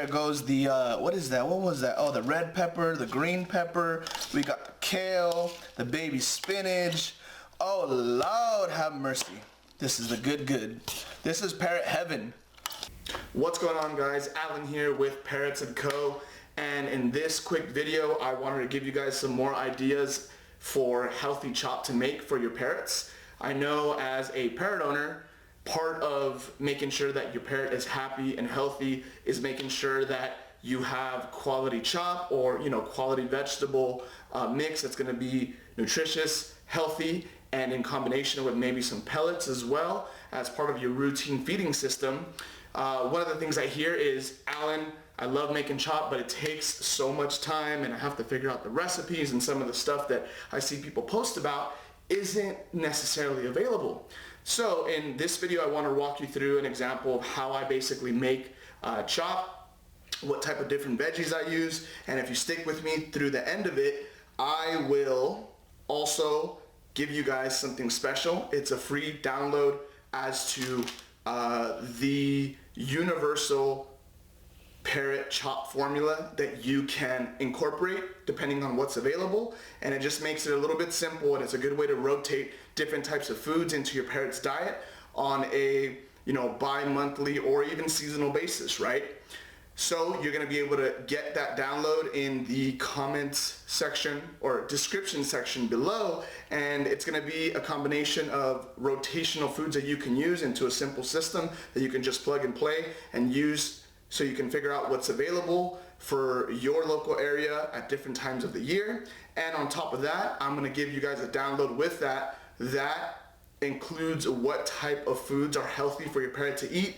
there goes the, what is that? What was that? Oh, the red pepper, the green pepper. We got the kale, the baby spinach. Oh, Lord have mercy. This is the good. This is Parrot heaven. What's going on, guys? Alan here with Parrots&Co. And in this quick video, I wanted to give you guys some more ideas for healthy chop to make for your parrots. I know as a parrot owner, part of making sure that your parrot is happy and healthy is making sure that you have quality chop or quality vegetable mix that's going to be nutritious, healthy, and in combination with maybe some pellets as well as part of your routine feeding system. One of the things I hear is, Alan, I love making chop, but it takes so much time and I have to figure out the recipes, and some of the stuff that I see people post about isn't necessarily available. So in this video, I want to walk you through an example of how I basically make chop, what type of different veggies I use, and if you stick with me through the end of it, I will also give you guys something special. It's a free download as to the universal Parrot chop formula that you can incorporate depending on what's available, and it just makes it a little bit simple, and it's a good way to rotate different types of foods into your parrot's diet on a bi-monthly or even seasonal basis, right? So you're going to be able to get that download in the comments section or description section below, and it's going to be a combination of rotational foods that you can use into a simple system that you can just plug and play and use, so you can figure out what's available for your local area at different times of the year. And on top of that, I'm going to give you guys a download with that includes what type of foods are healthy for your parrot to eat,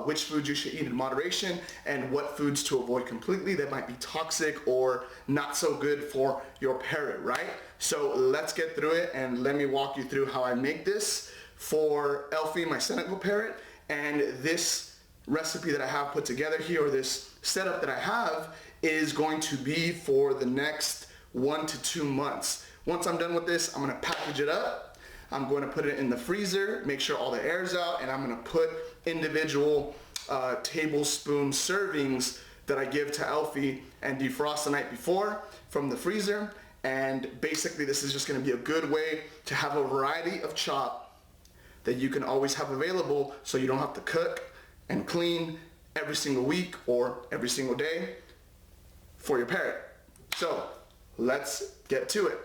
which foods you should eat in moderation, and what foods to avoid completely that might be toxic or not so good for your parrot, right? So let's get through it, and let me walk you through how I make this for Elfie, my Senegal parrot. And this recipe that I have put together here, or this setup that I have, is going to be for the next 1 to 2 months. Once I'm done with this, I'm going to package it up. I'm going to put it in the freezer, make sure all the air's out, and I'm going to put individual tablespoon servings that I give to Elfie and defrost the night before from the freezer. And basically this is just going to be a good way to have a variety of chop that you can always have available, so you don't have to cook and clean every single week or every single day for your parrot. So let's get to it.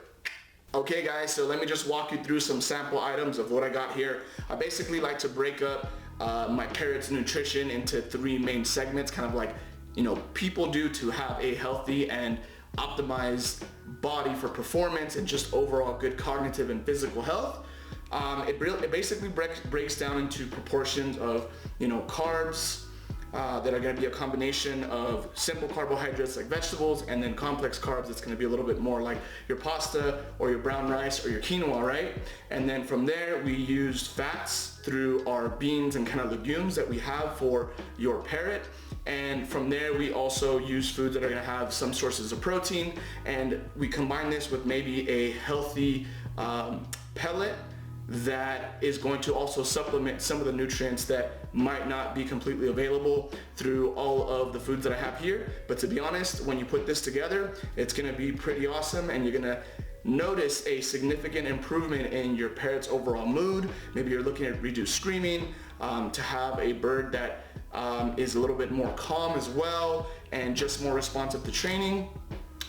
Okay guys, so let me just walk you through some sample items of what I got here. I basically like to break up my parrot's nutrition into 3 main segments, kind of like people do, to have a healthy and optimized body for performance and just overall good cognitive and physical health. It basically breaks down into proportions of carbs that are going to be a combination of simple carbohydrates like vegetables, and then complex carbs that's going to be a little bit more like your pasta or your brown rice or your quinoa, right? And then from there we used fats through our beans and kind of legumes that we have for your parrot. And from there we also use foods that are going to have some sources of protein, and we combine this with maybe a healthy pellet that is going to also supplement some of the nutrients that might not be completely available through all of the foods that I have here. But to be honest, when you put this together, it's going to be pretty awesome, and you're going to notice a significant improvement in your parrot's overall mood. Maybe you're looking at reduced screaming, to have a bird that is a little bit more calm as well and just more responsive to training.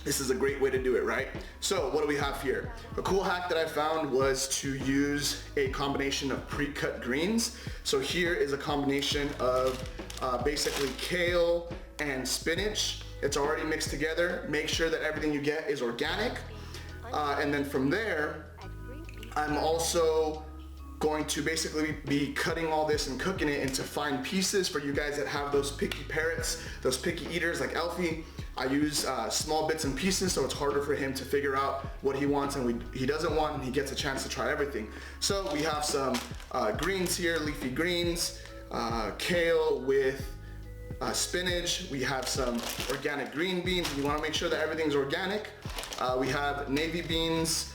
This is a great way to do it, right? So what do we have here? A cool hack that I found was to use a combination of pre-cut greens. So here is a combination of basically kale and spinach. It's already mixed together. Make sure that everything you get is organic. And then from there, I'm also going to basically be cutting all this and cooking it into fine pieces for you guys that have those picky parrots, those picky eaters like Elfie. I use small bits and pieces, so it's harder for him to figure out what he wants and he doesn't want, and he gets a chance to try everything. So we have some greens here, leafy greens, kale with spinach. We have some organic green beans. You want to make sure that everything's organic. We have navy beans.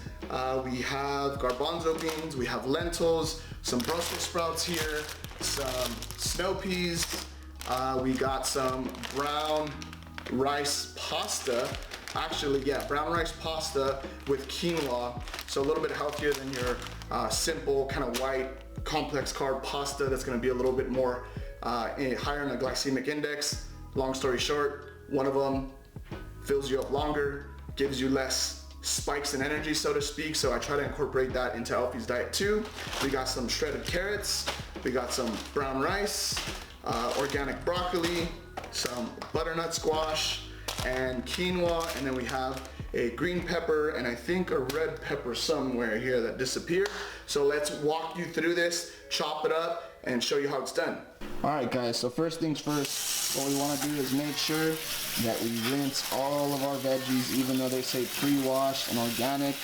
We have garbanzo beans. We have lentils, some Brussels sprouts here, some snow peas, We got some brown rice pasta. Actually, yeah, brown rice pasta with quinoa. So a little bit healthier than your simple kind of white complex carb pasta that's gonna be a little bit more higher in the glycemic index. Long story short, one of them fills you up longer, gives you less spikes in energy, so to speak. So I try to incorporate that into Alfie's diet too. We got some shredded carrots, we got some brown rice, organic broccoli, some butternut squash, and quinoa, and then we have a green pepper and I think a red pepper somewhere here that disappeared. So let's walk you through this, chop it up, and show you how it's done. Alright guys, so first things first, what we want to do is make sure that we rinse all of our veggies, even though they say pre-washed and organic.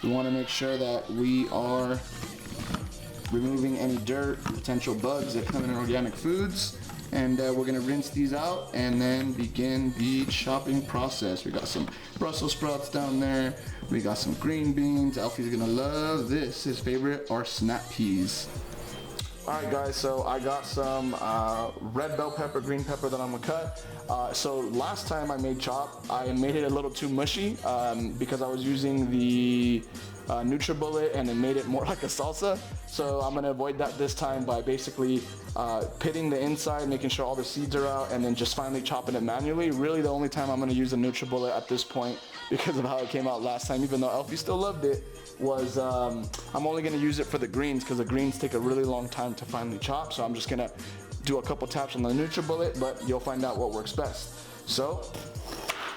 We want to make sure that we are removing any dirt, potential bugs that come in organic foods. And we're going to rinse these out and then begin the chopping process. We got some Brussels sprouts down there. We got some green beans. Alfie's going to love this. His favorite are snap peas. Alright guys, so I got some red bell pepper, green pepper that I'm going to cut. So last time I made chop, I made it a little too mushy because I was using the NutriBullet and it made it more like a salsa. So I'm going to avoid that this time by basically pitting the inside, making sure all the seeds are out, and then just finally chopping it manually. Really the only time I'm going to use a NutriBullet at this point, because of how it came out last time, even though Alfie still loved it, was I'm only going to use it for the greens because the greens take a really long time to finally chop. So I'm just going to do a couple taps on the NutriBullet, but you'll find out what works best. So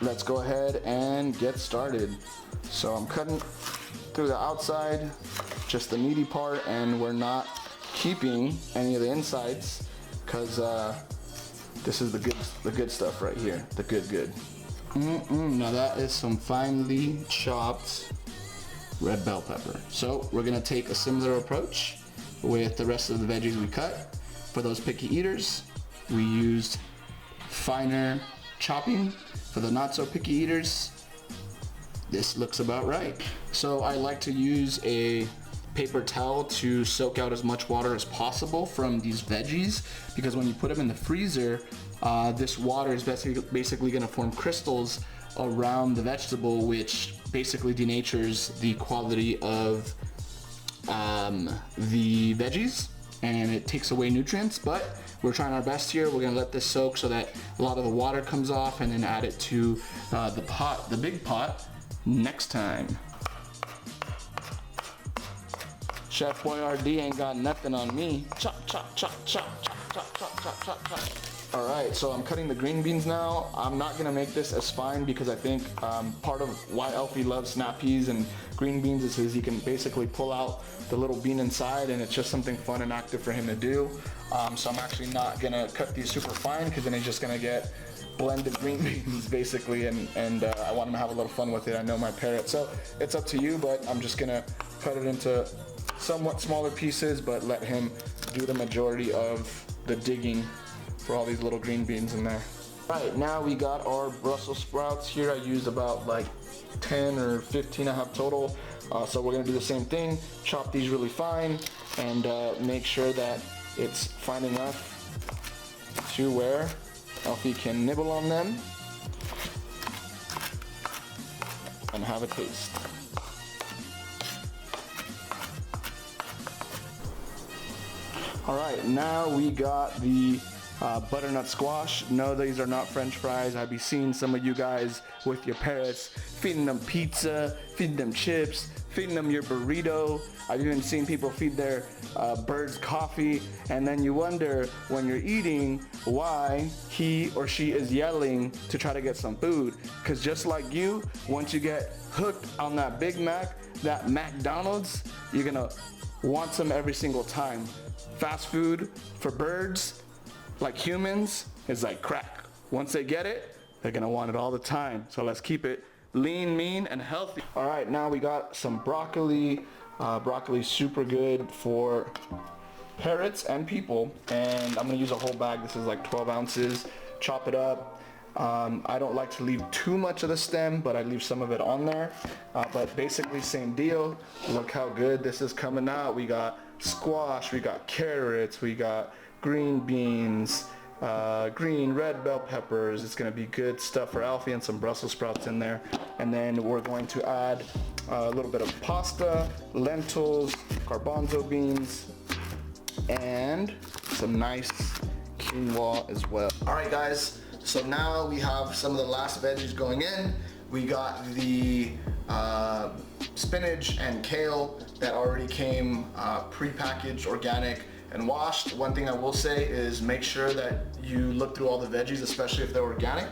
let's go ahead and get started. So I'm cutting through the outside, just the meaty part, and we're not keeping any of the insides because this is the good stuff right here, the good. Now that is some finely chopped red bell pepper. So we're gonna take a similar approach with the rest of the veggies we cut. For those picky eaters, we used finer chopping. For the not so picky eaters, this looks about right. So I like to use a paper towel to soak out as much water as possible from these veggies, because when you put them in the freezer, this water is basically going to form crystals around the vegetable, which basically denatures the quality of the veggies, and it takes away nutrients. But we're trying our best here. We're going to let this soak so that a lot of the water comes off, and then add it to the big pot next time. Chef Boyardee ain't got nothing on me. Chop, chop, chop, chop, chop, chop, chop, chop, chop, chop. All right, so I'm cutting the green beans now. I'm not gonna make this as fine because I think part of why Alfie loves snap peas and green beans is he can basically pull out the little bean inside, and it's just something fun and active for him to do. So I'm actually not gonna cut these super fine because then he's just gonna get blended green beans basically, and I want him to have a little fun with it. I know my Parrot, so it's up to you, but I'm just gonna cut it into somewhat smaller pieces, but let him do the majority of the digging for all these little green beans in there. Right, now we got our Brussels sprouts here. I used about like 10 or 15 I have total. So we're gonna do the same thing, chop these really fine, and make sure that it's fine enough to where Alfie can nibble on them and have a taste. All right, now we got the butternut squash. No, these are not French fries. I've been seeing some of you guys with your Parrots feeding them pizza, feeding them chips, feeding them your burrito. I've even seen people feed their birds coffee, and then you wonder when you're eating why he or she is yelling to try to get some food. Because just like you, once you get hooked on that Big Mac, that McDonald's, you're gonna want some every single time. Fast food for birds, like humans, is like crack. Once they get it, they're gonna want it all the time. So let's keep it lean, mean, and healthy. All right, now we got some broccoli. Broccoli's super good for parrots and people, and I'm gonna use a whole bag. This is like 12 ounces. Chop it up. I don't like to leave too much of the stem, but I leave some of it on there. But basically same deal. Look how good this is coming out. We got squash, we got carrots, we got green beans, green, red bell peppers. It's gonna be good stuff for Alfie, and some Brussels sprouts in there. And then we're going to add a little bit of pasta, lentils, garbanzo beans, and some nice quinoa as well. All right guys, so now we have some of the last veggies going in. We got the spinach and kale that already came pre-packaged, organic, and washed. One thing I will say is make sure that you look through all the veggies, especially if they're organic,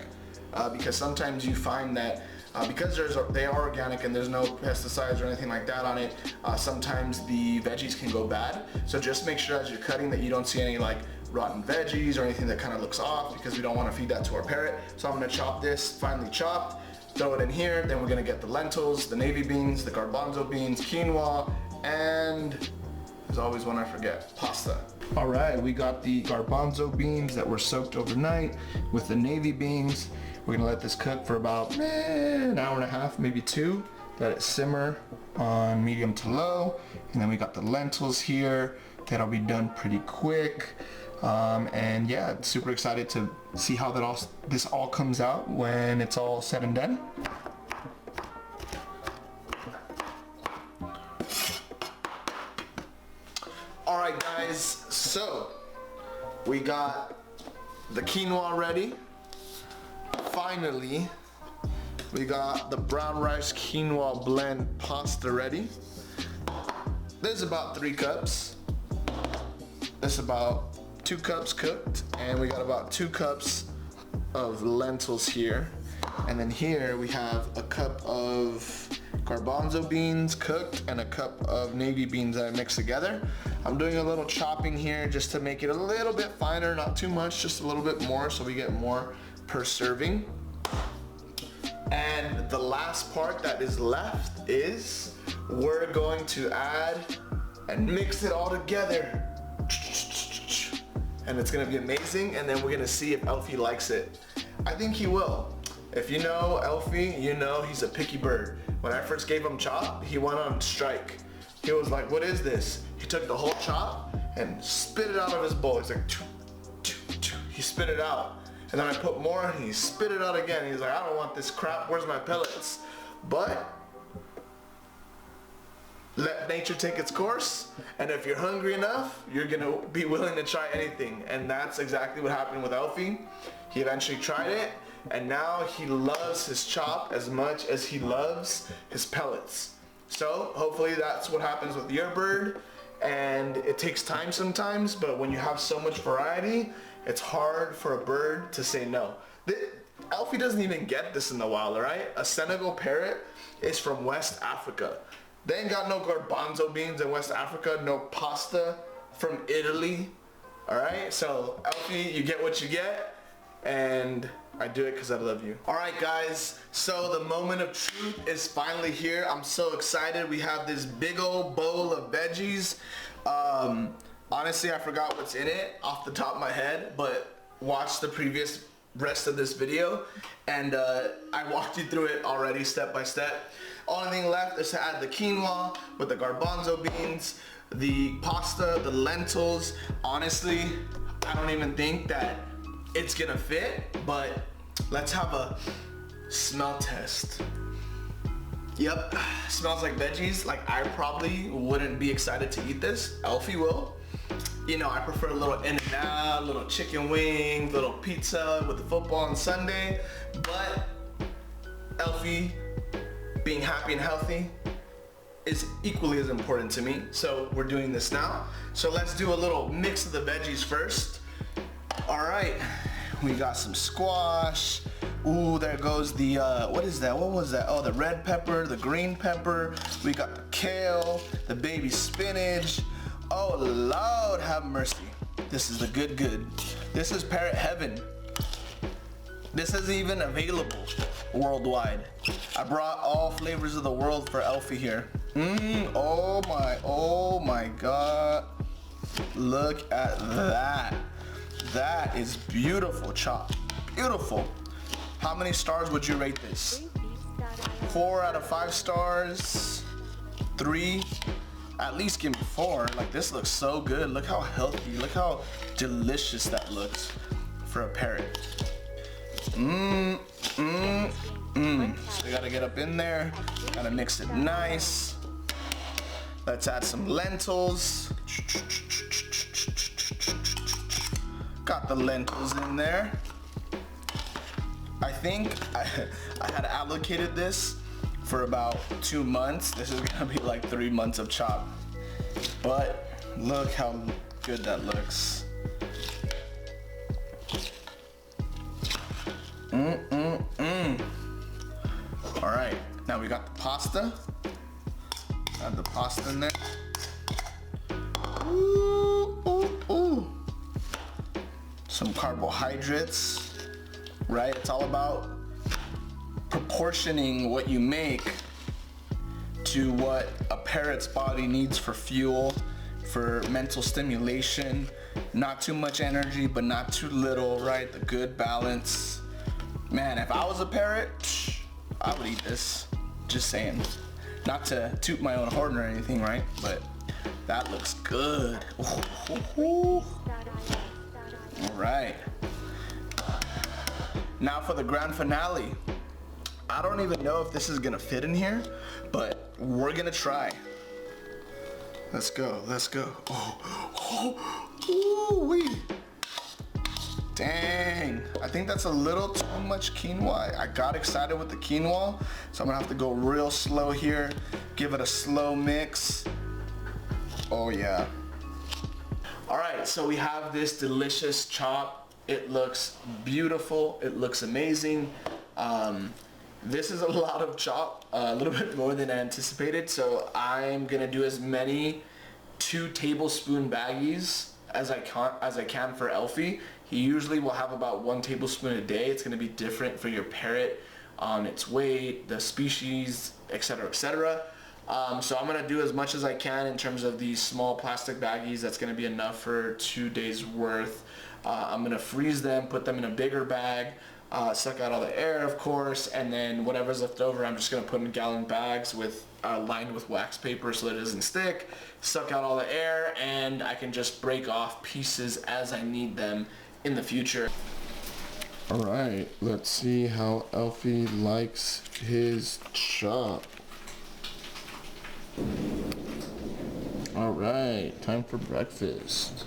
because sometimes you find that because they are organic and there's no pesticides or anything like that on it, sometimes the veggies can go bad. So just make sure as you're cutting that you don't see any like rotten veggies or anything that kind of looks off, because we don't want to feed that to our parrot. So I'm going to chop this finely chopped, throw it in here. Then we're going to get the lentils, the navy beans, the garbanzo beans, quinoa, and there's always one I forget, pasta. All right, we got the garbanzo beans that were soaked overnight with the navy beans. We're gonna let this cook for about an hour and a half, maybe 2. Let it simmer on medium to low. And then we got the lentils here. That'll be done pretty quick. And yeah, super excited to see how this all comes out when it's all said and done. All right guys, so we got the quinoa ready. Finally, we got the brown rice quinoa blend pasta ready. This is about 3 cups. This is about 2 cups cooked, and we got about 2 cups of lentils here. And then here we have a cup of garbanzo beans cooked and a cup of navy beans that I mixed together. I'm doing a little chopping here just to make it a little bit finer, not too much, just a little bit more so we get more per serving. And the last part that is left is we're going to add and mix it all together. And it's gonna be amazing, and then we're gonna see if Elfie likes it. I think he will. If you know Elfie, you know he's a picky bird. When I first gave him chop, he went on strike. He was like, what is this? He took the whole chop and spit it out of his bowl. He's like, choo, choo, choo. He spit it out. And then I put more and he spit it out again. He's like, I don't want this crap, where's my pellets? But let nature take its course, and if you're hungry enough, you're gonna be willing to try anything. And that's exactly what happened with Elfie. He eventually tried it, and now he loves his chop as much as he loves his pellets. So hopefully that's what happens with your bird. And it takes time sometimes, but when you have so much variety, it's hard for a bird to say no. Elfie doesn't even get this in the wild, right? A Senegal parrot is from West Africa. They ain't got no garbanzo beans in West Africa, no pasta from Italy, all right? So Elfie, you get what you get, and I do it because I love you. All right, guys, so the moment of truth is finally here. I'm so excited. We have this big old bowl of veggies. Honestly, I forgot what's in it off the top of my head, but watch the previous rest of this video, and I walked you through it already step by step. Only thing left is to add the quinoa with the garbanzo beans, the pasta, the lentils. Honestly, I don't even think that it's gonna fit, but let's have a smell test. Yep, smells like veggies. Like, I probably wouldn't be excited to eat this. Elfie will. You know, I prefer a little In-N-Out, little chicken wings, little pizza with the football on Sunday, but Elfie being happy and healthy is equally as important to me. So we're doing this now. So let's do a little mix of the veggies first. All right, we got some squash. Ooh, there goes the, what is that? What was that? Oh, the red pepper, the green pepper. We got the kale, the baby spinach. Oh, Lord have mercy. This is the good. This is parrot heaven. This isn't even available worldwide. I brought all flavors of the world for Elfie here. Oh my God. Look at that. That is beautiful chop. Beautiful. How many stars would you rate this? 4 out of 5 stars. 3. At least give me 4. Like, this looks so good. Look how healthy. Look how delicious that looks. for a parrot. So we gotta get up in there, gotta mix it nice. Let's add some lentils. Got the lentils in there. I think I had allocated this for about 2 months. This is gonna be like 3 months of chop. But look how good that looks. All right, now we got the pasta. Add the pasta in there. Ooh, ooh, ooh. Some carbohydrates, right? It's all about proportioning what you make to what a parrot's body needs for fuel, for mental stimulation. Not too much energy, but not too little, right? The good balance. Man, if I was a parrot, I would eat this. Just saying. Not to toot my own horn or anything, right? But that looks good. All right. Now for the grand finale. I don't even know if this is gonna fit in here, but we're gonna try. Let's go, let's go. Ooh-wee. Dang, I think that's a little too much quinoa. I got excited with the quinoa, so I'm gonna have to go real slow here. Give it a slow mix. Oh yeah. All right, so we have this delicious chop. It looks beautiful, it looks amazing. This is a lot of chop, a little bit more than I anticipated, so I'm gonna do as many 2 tablespoon baggies as I can for Elfie. He usually will have about 1 tablespoon a day. It's gonna be different for your parrot on its weight, the species, etc., etc. So I'm gonna do as much as I can in terms of these small plastic baggies. That's gonna be enough for 2 days worth. I'm gonna freeze them, put them in a bigger bag, suck out all the air, of course, and then whatever's left over, I'm just gonna put in gallon bags with lined with wax paper so that it doesn't stick, suck out all the air, and I can just break off pieces as I need them in the future. All right, let's see how Elfie likes his chop. All right, time for breakfast.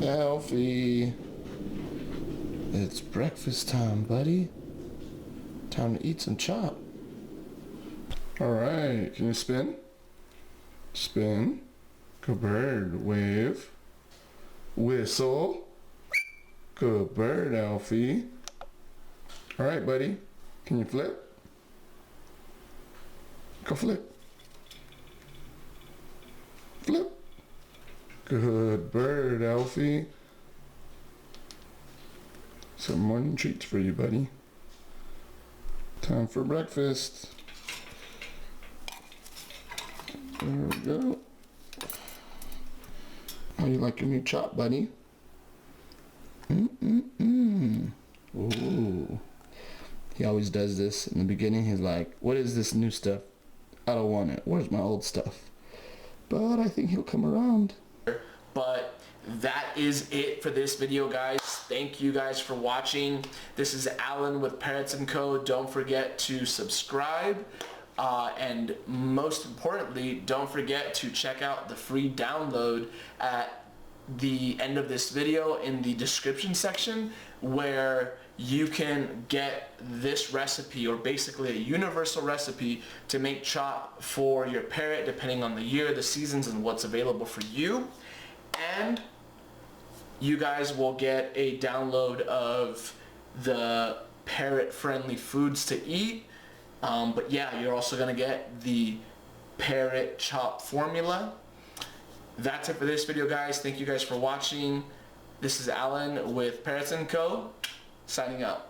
Elfie, it's breakfast time, buddy. Time to eat some chop. All right, can you spin? Spin. Good bird. Wave. Whistle. Good bird, Elfie. All right, buddy. Can you flip? Go flip. Flip. Good bird, Elfie. Some morning treats for you, buddy. Time for breakfast. There we go. How you like your new chop, buddy? Ooh. He always does this in the beginning. He's like, what is this new stuff? I don't want it. Where's my old stuff? But I think he'll come around. But that is it for this video, guys. Thank you guys for watching. This is Alan with Parrots&Co. Don't forget to subscribe. And most importantly, don't forget to check out the free download at the end of this video in the description section, where you can get this recipe, or basically a universal recipe to make chop for your parrot depending on the year, the seasons, and what's available for you. And you guys will get a download of the parrot-friendly foods to eat. But yeah, you're also going to get the parrot chop formula. That's it for this video, guys. Thank you guys for watching. This is Alan with Parrots&Co. signing out.